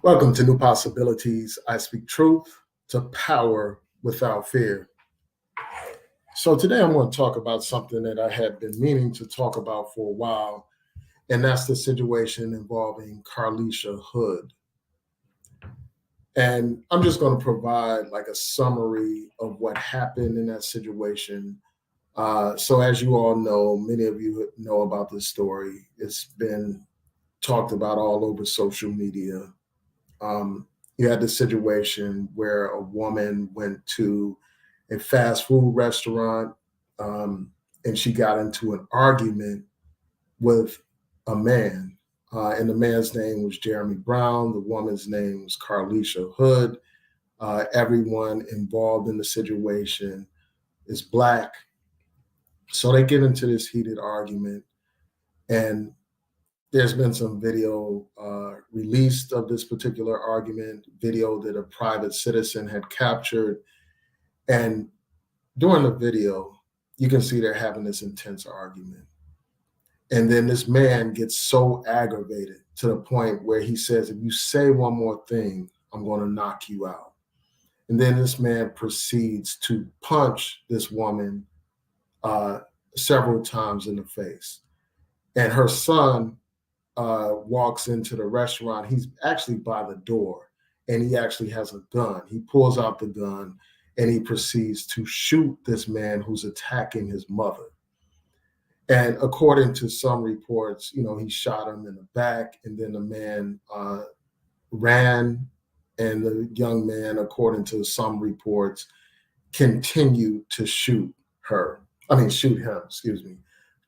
Welcome to New Possibilities. I speak truth to power without fear. So, today I'm going to talk about something that I had been meaning to talk about for a while, and that's the situation involving Carlisha Hood. And I'm just going to provide like a summary of what happened in that situation. So, as you all know, many of you know about this story. It's been talked about all over social media. Um, you had this situation where a woman went to a fast food restaurant, um, and she got into an argument with a man. And the man's name was Jeremy Brown. The woman's name was Carlisha Hood. Everyone involved in the situation is Black. So they get into this heated argument, and there's been some video released of this particular argument, video that a private citizen had captured. And during the video, you can see they're having this intense argument. And then this man gets so aggravated to the point where he says, if you say one more thing, I'm going to knock you out. And then this man proceeds to punch this woman uh, several times in the face. And her son walks into the restaurant. He's actually by the door, and he actually has a gun. He pulls out the gun and he proceeds to shoot this man who's attacking his mother. And according to some reports, he shot him in the back, and then the man ran, and the young man, according to some reports, continued to shoot her. I mean, shoot him, excuse me,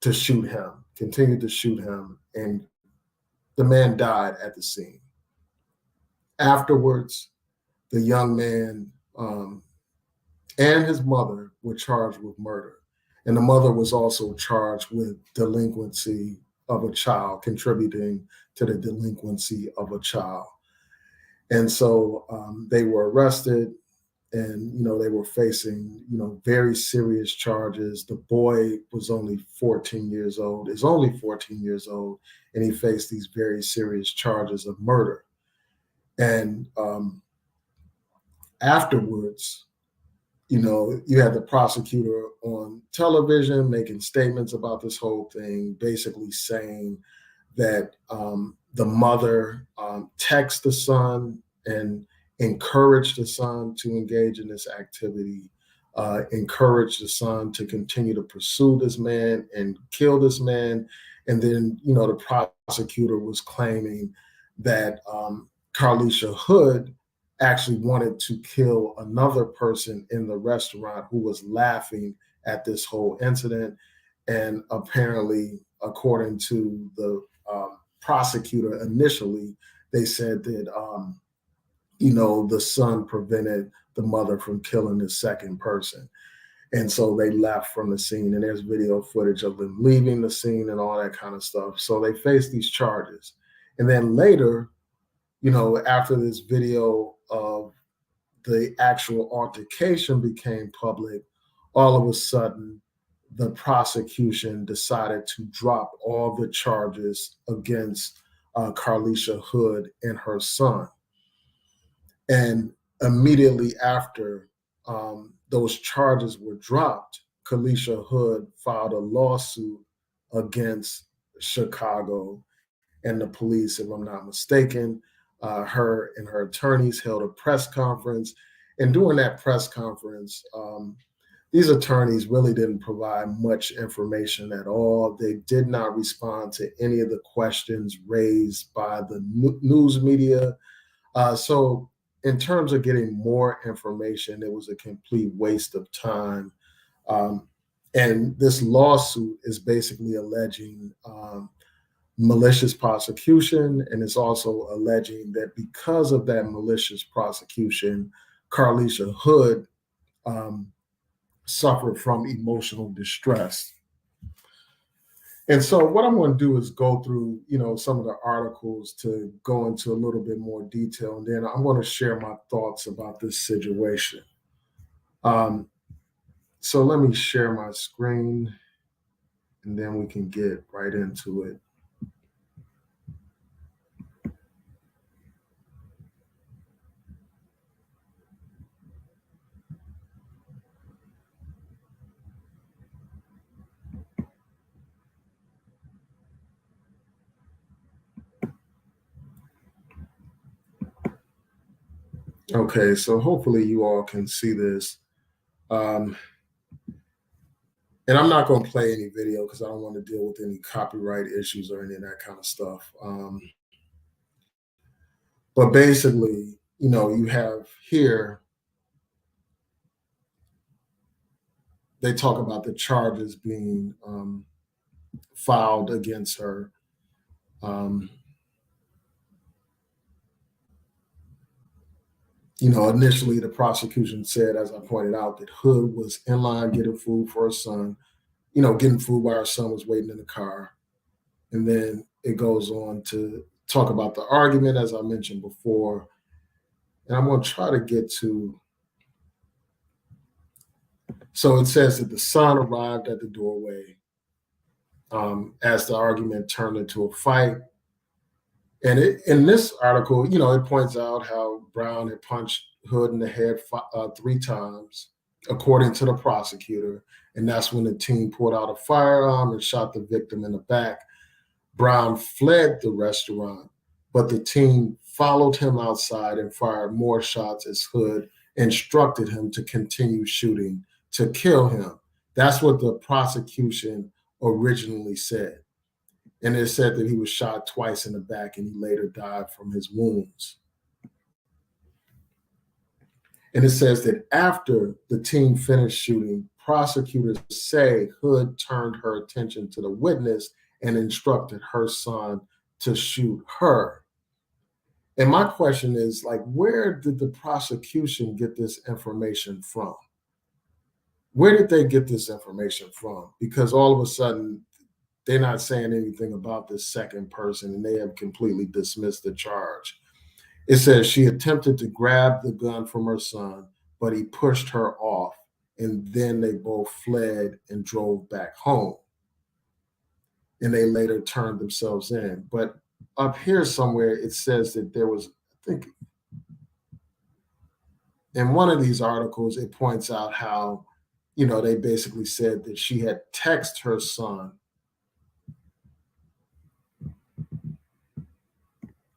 to shoot him, continued to shoot him, and the man died at the scene. Afterwards, the young man and his mother were charged with murder. And the mother was also charged with delinquency of a child, contributing to the delinquency of a child. And so they were arrested, and they were facing very serious charges. The boy was only 14 years old, is only 14 years old, and he faced these very serious charges of murder. And afterwards, you had the prosecutor on television making statements about this whole thing, basically saying that the mother texted the son and encouraged the son to engage in this activity, encouraged the son to continue to pursue this man and kill this man. And then, the prosecutor was claiming that Carlisha Hood actually wanted to kill another person in the restaurant who was laughing at this whole incident. And apparently, according to the prosecutor initially, they said that, the son prevented the mother from killing the second person. And so they left from the scene, and there's video footage of them leaving the scene and all that kind of stuff. So they faced these charges. And then later, after this video of the actual altercation became public, all of a sudden, the prosecution decided to drop all the charges against Carlisha Hood and her son. And immediately after those charges were dropped, Carlisha Hood filed a lawsuit against Chicago and the police, if I'm not mistaken. Her and her attorneys held a press conference. And during that press conference, these attorneys really didn't provide much information at all. They did not respond to any of the questions raised by the news media. So in terms of getting more information, it was a complete waste of time. And this lawsuit is basically alleging malicious prosecution, and it's also alleging that because of that malicious prosecution, Carlisha Hood suffered from emotional distress. And so what I'm going to do is go through, some of the articles to go into a little bit more detail, and then I'm going to share my thoughts about this situation. So let me share my screen, and then we can get right into it. Okay, so hopefully you all can see this. Um, and I'm not going to play any video because I don't want to deal with any copyright issues or any of that kind of stuff. But basically, you have here, they talk about the charges being filed against her. Um, Initially the prosecution said, as I pointed out, that Hood was in line getting food for her son, getting food while her son was waiting in the car. And then it goes on to talk about the argument, as I mentioned before. And I'm going to try to get to. So it says that the son arrived at the doorway as the argument turned into a fight. And in this article, it points out how Brown had punched Hood in the head 3 times, according to the prosecutor. And that's when the team pulled out a firearm and shot the victim in the back. Brown fled the restaurant, but the team followed him outside and fired more shots as Hood instructed him to continue shooting to kill him. That's what the prosecution originally said. And it said that he was shot twice in the back and he later died from his wounds. And it says that after the team finished shooting, prosecutors say Hood turned her attention to the witness and instructed her son to shoot her. And my question is, like, where did the prosecution get this information from? Where did they get this information from? Because all of a sudden, they're not saying anything about this second person and they have completely dismissed the charge. It says she attempted to grab the gun from her son, but he pushed her off, and then they both fled and drove back home. And they later turned themselves in. But up here somewhere, it says that there was, I think, in one of these articles, it points out how, they basically said that she had texted her son.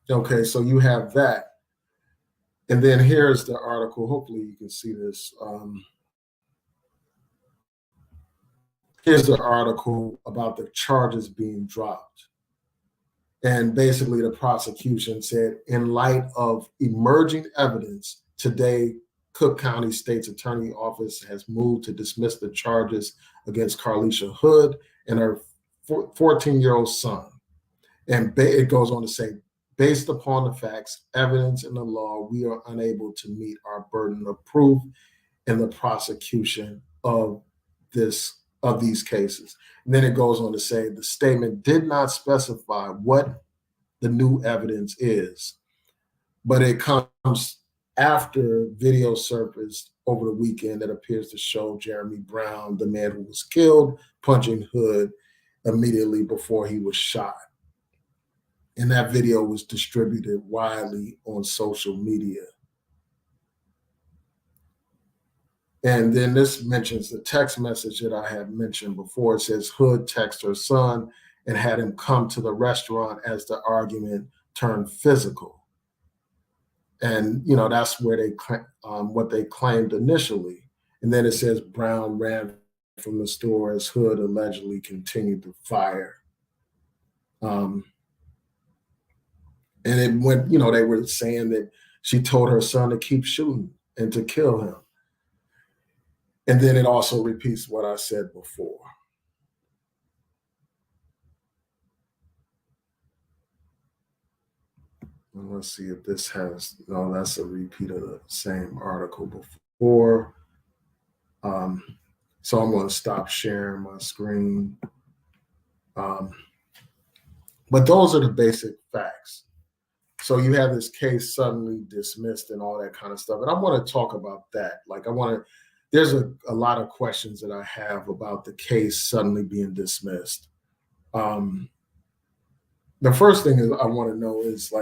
Okay, so you have that. And then here's the article. Hopefully you can see this. Here's the article about the charges being dropped. And basically the prosecution said, in light of emerging evidence, today Cook County State's Attorney Office has moved to dismiss the charges against Carlisha Hood and her 14-year-old son. And it goes on to say, based upon the facts, evidence, and the law, we are unable to meet our burden of proof in the prosecution of these cases. And then it goes on to say the statement did not specify what the new evidence is, but it comes after video surfaced over the weekend that appears to show Jeremy Brown, the man who was killed, punching Hood immediately before he was shot. And that video was distributed widely on social media. And then this mentions the text message that I had mentioned before. It says Hood texted her son and had him come to the restaurant as the argument turned physical. And, that's where what they claimed initially. And then it says Brown ran from the store as Hood allegedly continued to fire. And it went, they were saying that she told her son to keep shooting and to kill him. And then it also repeats what I said before. And let's see if this has, no, that's a repeat of the same article before. So I'm going to stop sharing my screen. But those are the basic facts. So you have this case suddenly dismissed and all that kind of stuff. And I want to talk about that. There's a lot of questions that I have about the case suddenly being dismissed. The first thing is I want to know is,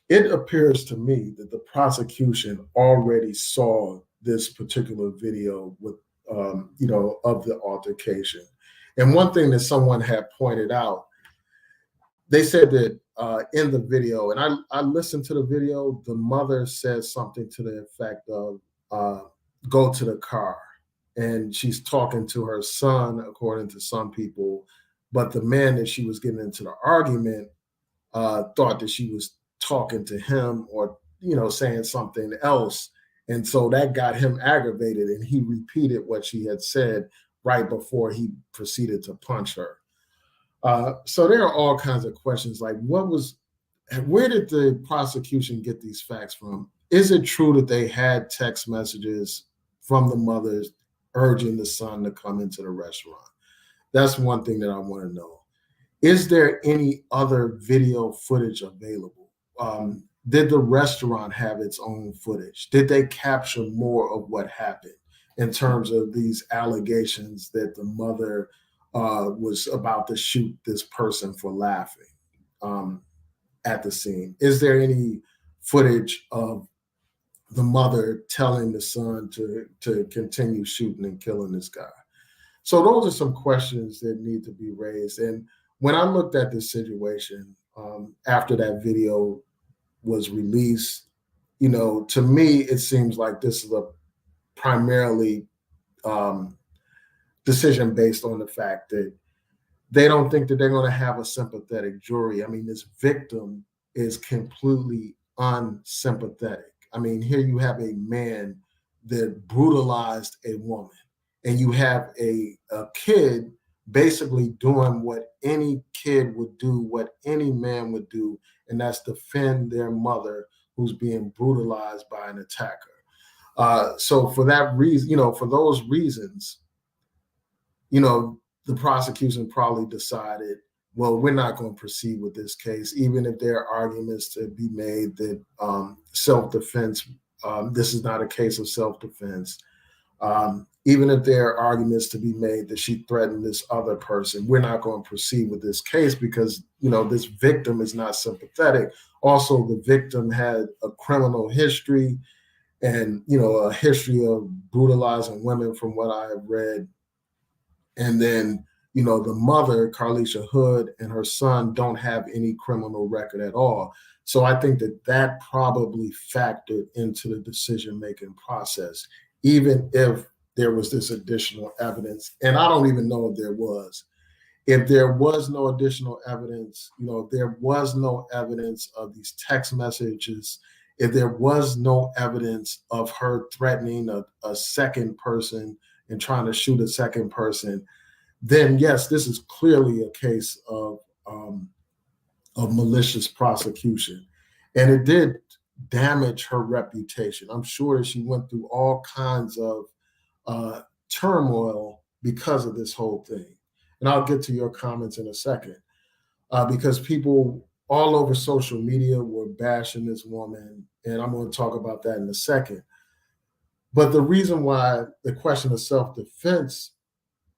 it appears to me that the prosecution already saw this particular video with, of the altercation. And one thing that someone had pointed out they said that in the video, and I listened to the video, the mother says something to the effect of, go to the car. And she's talking to her son, according to some people. But the man that she was getting into the argument thought that she was talking to him, or, saying something else. And so that got him aggravated, and he repeated what she had said right before he proceeded to punch her. So there are all kinds of questions like, where did the prosecution get these facts from? Is it true that they had text messages from the mothers urging the son to come into the restaurant? That's one thing that I want to know. Is there any other video footage available? Did the restaurant have its own footage? Did they capture more of what happened in terms of these allegations that the mother was about to shoot this person for laughing at the scene? Is there any footage of the mother telling the son to continue shooting and killing this guy? So those are some questions that need to be raised. And when I looked at this situation after that video was released, to me, it seems like this is a primarily decision based on the fact that they don't think that they're going to have a sympathetic jury. I mean, this victim is completely unsympathetic. I mean, here you have a man that brutalized a woman, and you have a kid basically doing what any kid would do, what any man would do, and that's defend their mother who's being brutalized by an attacker. So for that reason, for those reasons, the prosecution probably decided, well, we're not going to proceed with this case, even if there are arguments to be made that self-defense, this is not a case of self-defense. Even if there are arguments to be made that she threatened this other person, we're not going to proceed with this case because, this victim is not sympathetic. Also, the victim had a criminal history and, a history of brutalizing women from what I have read. And then, the mother, Carlisha Hood, and her son don't have any criminal record at all. So I think that probably factored into the decision-making process, even if there was this additional evidence. And I don't even know if there was. If there was no additional evidence, there was no evidence of these text messages, if there was no evidence of her threatening a second person and trying to shoot a second person, then yes, this is clearly a case of malicious prosecution. And it did damage her reputation. I'm sure that she went through all kinds of turmoil because of this whole thing. And I'll get to your comments in a second, because people all over social media were bashing this woman, and I'm going to talk about that in a second. But the reason why the question of self-defense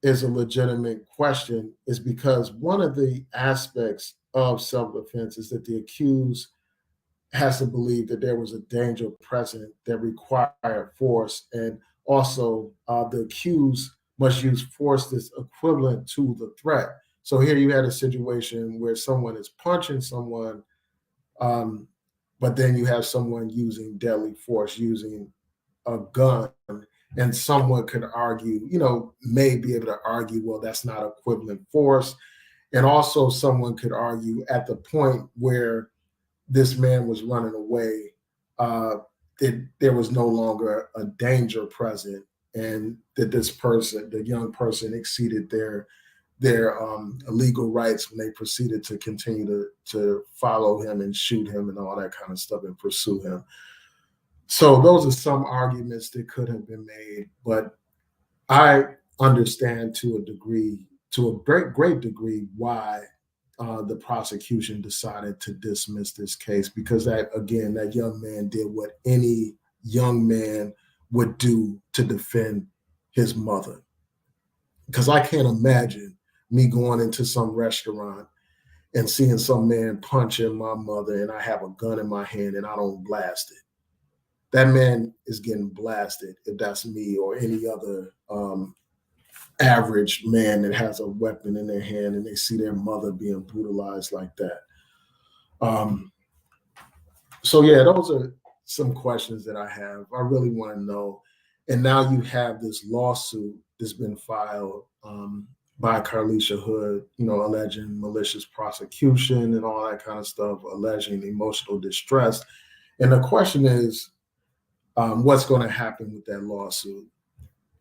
is a legitimate question is because one of the aspects of self-defense is that the accused has to believe that there was a danger present that required force, and also the accused must use force that's equivalent to the threat. So here you had a situation where someone is punching someone, but then you have someone using deadly force, using a gun, and someone could argue, may be able to argue, well, that's not equivalent force. And also someone could argue at the point where this man was running away, there was no longer a danger present, and that this person, the young person, exceeded their legal rights when they proceeded to continue to follow him and shoot him and all that kind of stuff and pursue him. So those are some arguments that could have been made, but I understand to a great degree, why the prosecution decided to dismiss this case, because that young man did what any young man would do to defend his mother. Because I can't imagine me going into some restaurant and seeing some man punching my mother and I have a gun in my hand and I don't blast it. That man is getting blasted if that's me or any other average man that has a weapon in their hand and they see their mother being brutalized like that. Um, so yeah, those are some questions that I have. I really want to know. And now you have this lawsuit that's been filed by Carlisha Hood, alleging malicious prosecution and all that kind of stuff, alleging emotional distress. And the question is, what's going to happen with that lawsuit?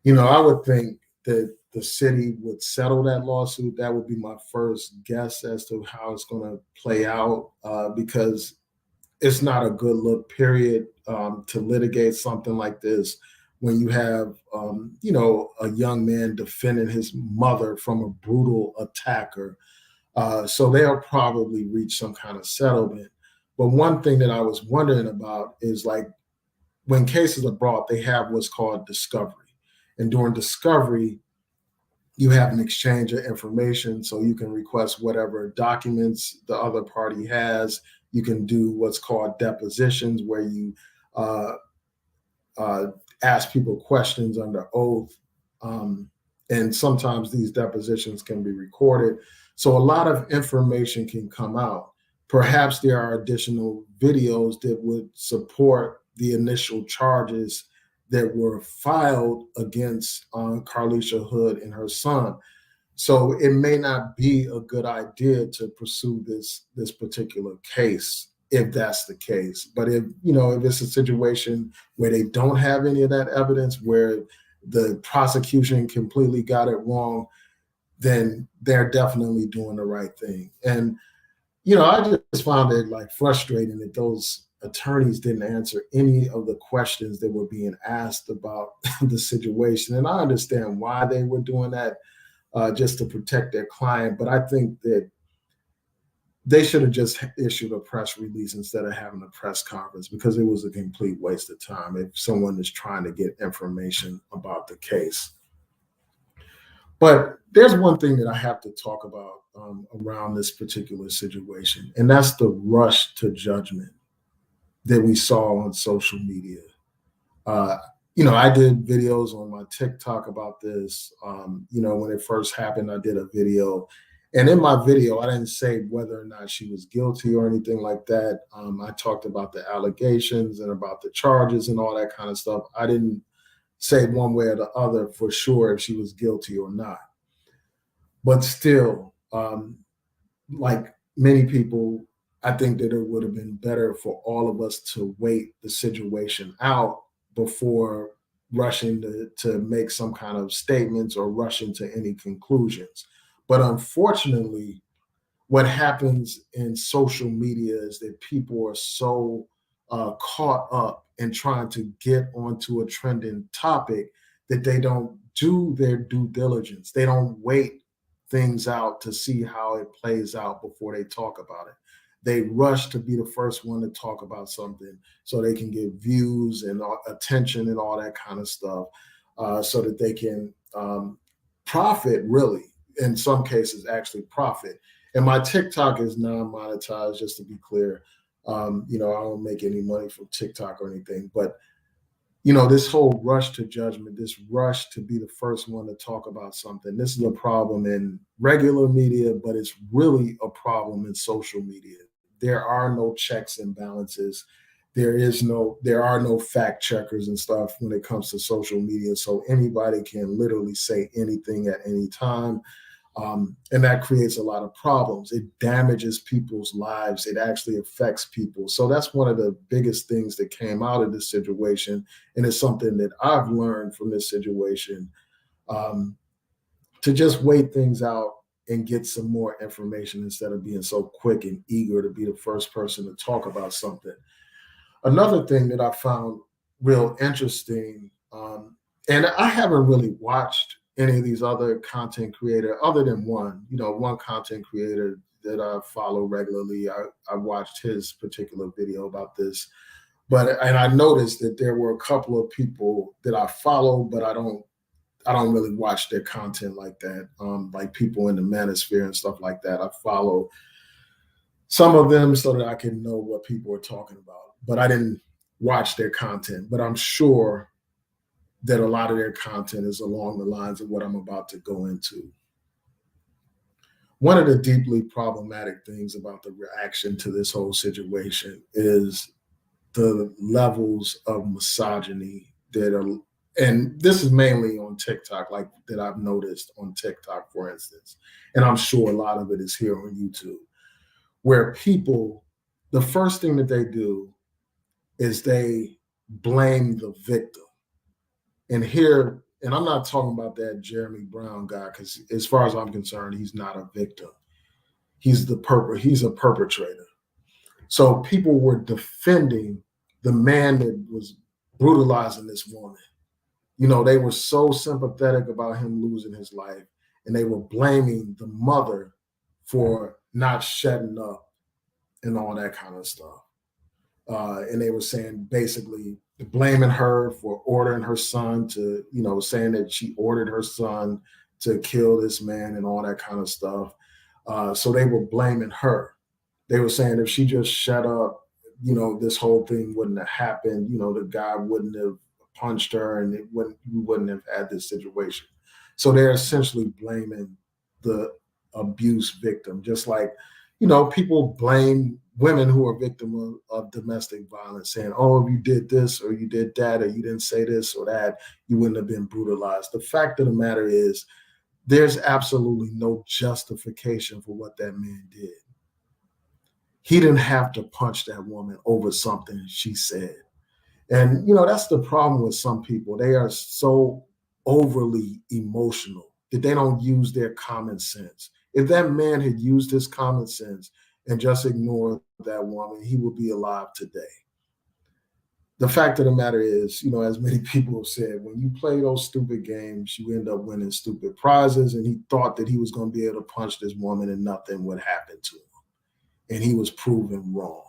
I would think that the city would settle that lawsuit. That would be my first guess as to how it's going to play out, because it's not a good look, period, to litigate something like this when you have, a young man defending his mother from a brutal attacker. So they'll probably reach some kind of settlement. But one thing that I was wondering about is, like, when cases are brought, they have what's called discovery. And during discovery, you have an exchange of information, so you can request whatever documents the other party has. You can do what's called depositions, where you uh, ask people questions under oath. And sometimes these depositions can be recorded. So a lot of information can come out. Perhaps there are additional videos that would support the initial charges that were filed against Carlisha Hood and her son. So it may not be a good idea to pursue this particular case if that's the case. But if it's a situation where they don't have any of that evidence, where the prosecution completely got it wrong, then they're definitely doing the right thing. And I just found it like frustrating that those attorneys didn't answer any of the questions that were being asked about the situation. And I understand why they were doing that, just to protect their client. But I think that they should have just issued a press release instead of having a press conference, because it was a complete waste of time if someone is trying to get information about the case. But there's one thing that I have to talk about around this particular situation, and that's the rush to judgment that we saw on social media. Uh, I did videos on my TikTok about this. When it first happened, I did a video. And in my video, I didn't say whether or not she was guilty or anything like that. I talked about the allegations and about the charges and all that kind of stuff. I didn't say one way or the other for sure if she was guilty or not. But still, like many people, I think that it would have been better for all of us to wait the situation out before rushing to make some kind of statements or rushing to any conclusions. But unfortunately, what happens in social media is that people are so caught up in trying to get onto a trending topic that they don't do their due diligence. They don't wait things out to see how it plays out before they talk about it. They rush to be the first one to talk about something so they can get views and attention and all that kind of stuff, so that they can profit, really, in some cases, actually profit. And my TikTok is non-monetized, just to be clear. I don't make any money from TikTok or anything. But, this whole rush to judgment, this rush to be the first one to talk about something, this is a problem in regular media, but it's really a problem in social media. There are no checks and balances. There are no fact checkers and stuff when it comes to social media. So anybody can literally say anything at any time. And that creates a lot of problems. It damages people's lives. It actually affects people. So that's one of the biggest things that came out of this situation. And it's something that I've learned from this situation, to just wait things out and get some more information instead of being so quick and eager to be the first person to talk about something. Another thing that I found real interesting, and I haven't really watched any of these other content creator other than one content creator that I follow regularly. I watched his particular video about this, and I noticed that there were a couple of people that I follow, but I don't really watch their content like that. Like people in the manosphere and stuff like that. I follow some of them so that I can know what people are talking about, but I didn't watch their content. But I'm sure that a lot of their content is along the lines of what I'm about to go into. One of the deeply problematic things about the reaction to this whole situation is the levels of misogyny that are, and this is mainly on TikTok, like that I've noticed on TikTok, for instance, and I'm sure a lot of it is here on YouTube, where people, the first thing that they do is they blame the victim. And here, and I'm not talking about that Jeremy Brown guy, because as far as I'm concerned, he's not a victim. He's a perpetrator. So people were defending the man that was brutalizing this woman. You know, they were so sympathetic about him losing his life, and they were blaming the mother for not shutting up and all that kind of stuff. And they were saying basically blaming her for ordering her son to, you know, saying that she ordered her son to kill this man and all that kind of stuff. So they were blaming her. They were saying if she just shut up, you know, this whole thing wouldn't have happened. You know, the guy wouldn't have punched her, and we wouldn't have had this situation. So they're essentially blaming the abuse victim, just like, you know, people blame women who are victims of domestic violence, saying, oh, if you did this or you did that or you didn't say this or that, you wouldn't have been brutalized. The fact of the matter is, there's absolutely no justification for what that man did. He didn't have to punch that woman over something she said. And, you know, that's the problem with some people. They are so overly emotional that they don't use their common sense. If that man had used his common sense and just ignored that woman, he would be alive today. The fact of the matter is, you know, as many people have said, when you play those stupid games, you end up winning stupid prizes. And he thought that he was going to be able to punch this woman and nothing would happen to him. And he was proven wrong.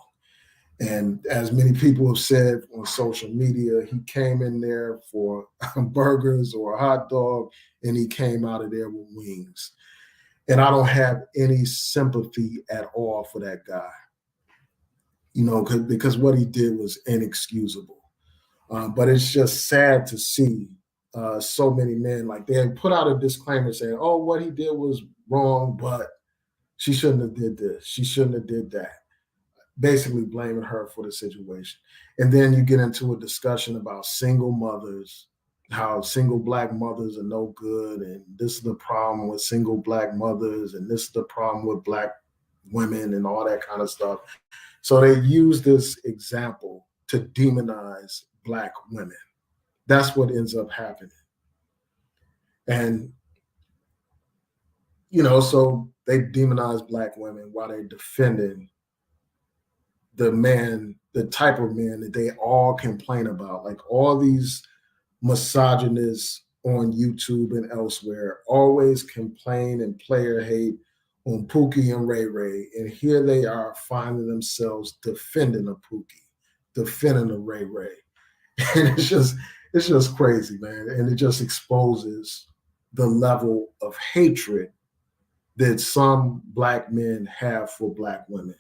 And as many people have said on social media, he came in there for burgers or a hot dog, and he came out of there with wings. And I don't have any sympathy at all for that guy, you know, because what he did was inexcusable. But it's just sad to see so many men, like they had put out a disclaimer saying, oh, what he did was wrong, but she shouldn't have did this. She shouldn't have did that. Basically blaming her for the situation. And then you get into a discussion about single mothers, how single Black mothers are no good. And this is the problem with single Black mothers. And this is the problem with Black women and all that kind of stuff. So they use this example to demonize Black women. That's what ends up happening. And, you know, so they demonize Black women while they're defending the man, the type of man that they all complain about. Like all these misogynists on YouTube and elsewhere always complain and player hate on Pookie and Ray Ray. And here they are finding themselves defending a Pookie, defending a Ray Ray. And it's just crazy, man. And it just exposes the level of hatred that some Black men have for Black women.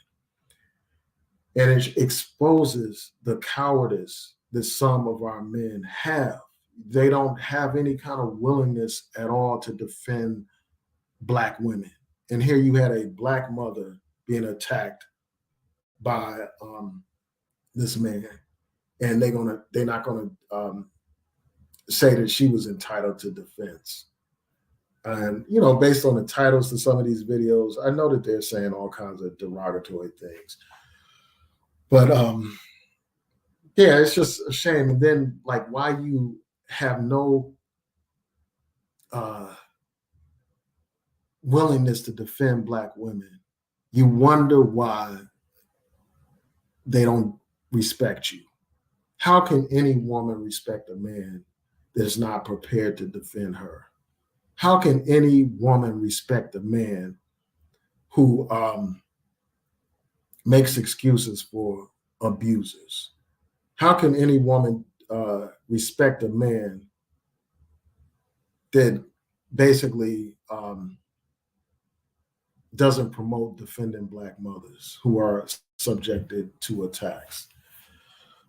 And it exposes the cowardice that some of our men have. They don't have any kind of willingness at all to defend Black women. And here you had a Black mother being attacked by this man, and they're not gonna say that she was entitled to defense. And you know, based on the titles to some of these videos, I know that they're saying all kinds of derogatory things. But yeah, it's just a shame. And then like why you have no willingness to defend Black women, you wonder why they don't respect you. How can any woman respect a man that's not prepared to defend her? How can any woman respect a man who makes excuses for abusers? How can any woman respect a man that basically doesn't promote defending Black mothers who are subjected to attacks?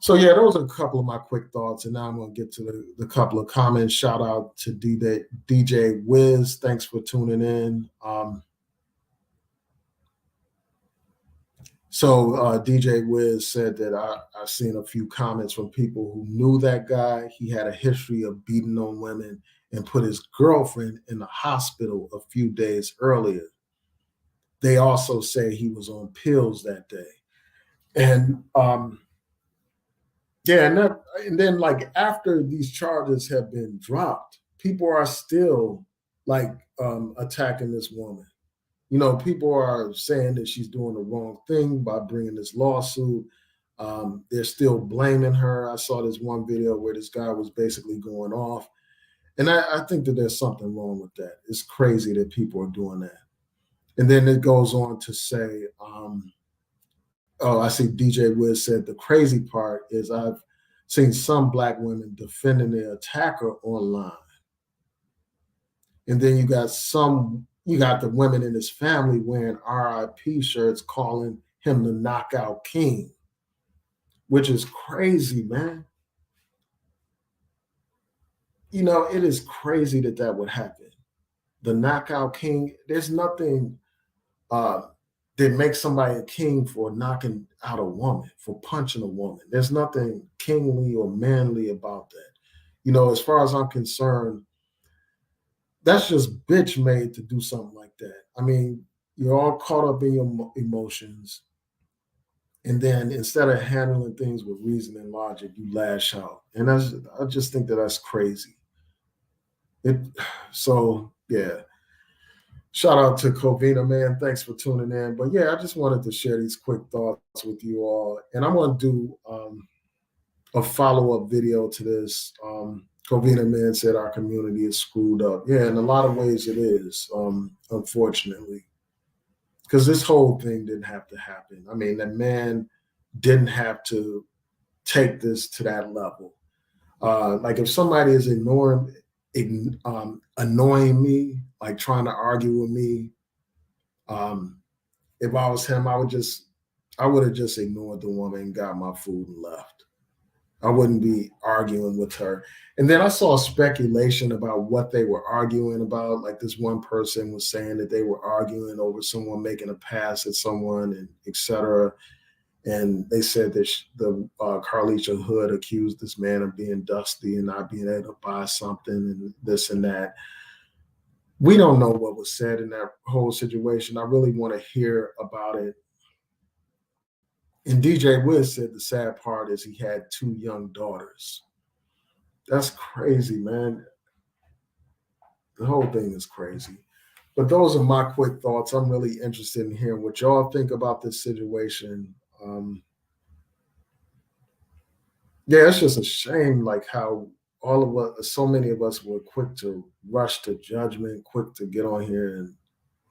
So yeah, those are a couple of my quick thoughts, and now I'm gonna get to the couple of comments. Shout out to DJ Wiz. Thanks for tuning in. So DJ Wiz said that I've seen a few comments from people who knew that guy. He had a history of beating on women and put his girlfriend in the hospital a few days earlier. They also say he was on pills that day. And yeah, and then like after these charges have been dropped, people are still like attacking this woman. You know, people are saying that she's doing the wrong thing by bringing this lawsuit. They're still blaming her. I saw this one video where this guy was basically going off. And I think that there's something wrong with that. It's crazy that people are doing that. And then it goes on to say, oh, I see DJ Wiz said the crazy part is I've seen some Black women defending their attacker online. And then you got the women in his family wearing RIP shirts calling him the knockout king, which is crazy, man. You know, it is crazy that that would happen. The knockout king, there's nothing that makes somebody a king for knocking out a woman, for punching a woman. There's nothing kingly or manly about that. You know, as far as I'm concerned, that's just bitch made to do something like that. I mean, you're all caught up in your emotions. And then instead of handling things with reason and logic, you lash out. And I just think that that's crazy. So yeah. Shout out to Covina, man. Thanks for tuning in. But yeah, I just wanted to share these quick thoughts with you all. And I'm going to do a follow-up video to this. Covina man said our community is screwed up. Yeah, in a lot of ways it is, unfortunately. Because this whole thing didn't have to happen. I mean, that man didn't have to take this to that level. Like if somebody is annoying me, like trying to argue with me, if I was him, I would have just ignored the woman and got my food and left. I wouldn't be arguing with her. And then I saw speculation about what they were arguing about. Like this one person was saying that they were arguing over someone making a pass at someone, and et cetera. And they said that the Carlisha Hood accused this man of being dusty and not being able to buy something and this and that. We don't know what was said in that whole situation. I really want to hear about it. And DJ Wiz said the sad part is he had 2 young daughters. That's crazy, man. The whole thing is crazy. But those are my quick thoughts. I'm really interested in hearing what y'all think about this situation. Yeah, it's just a shame, like how all of us, so many of us were quick to rush to judgment, quick to get on here and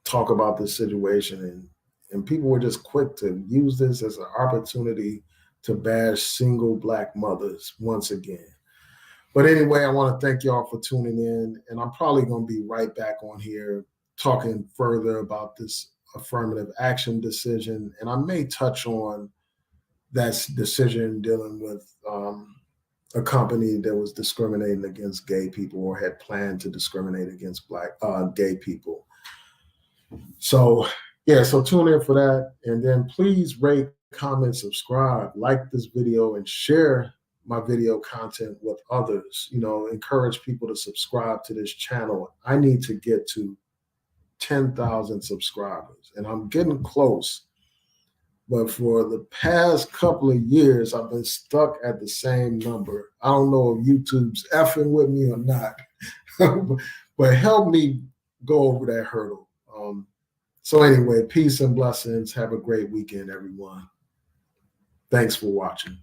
talk about this situation. And people were just quick to use this as an opportunity to bash single Black mothers once again. But anyway, I want to thank y'all for tuning in. And I'm probably going to be right back on here talking further about this affirmative action decision. And I may touch on that decision dealing with a company that was discriminating against gay people or had planned to discriminate against gay people. So yeah, so tune in for that. And then please rate, comment, subscribe, like this video, and share my video content with others. You know, encourage people to subscribe to this channel. I need to get to 10,000 subscribers, and I'm getting close. But for the past couple of years, I've been stuck at the same number. I don't know if YouTube's effing with me or not, but help me go over that hurdle. So anyway, peace and blessings. Have a great weekend, everyone. Thanks for watching.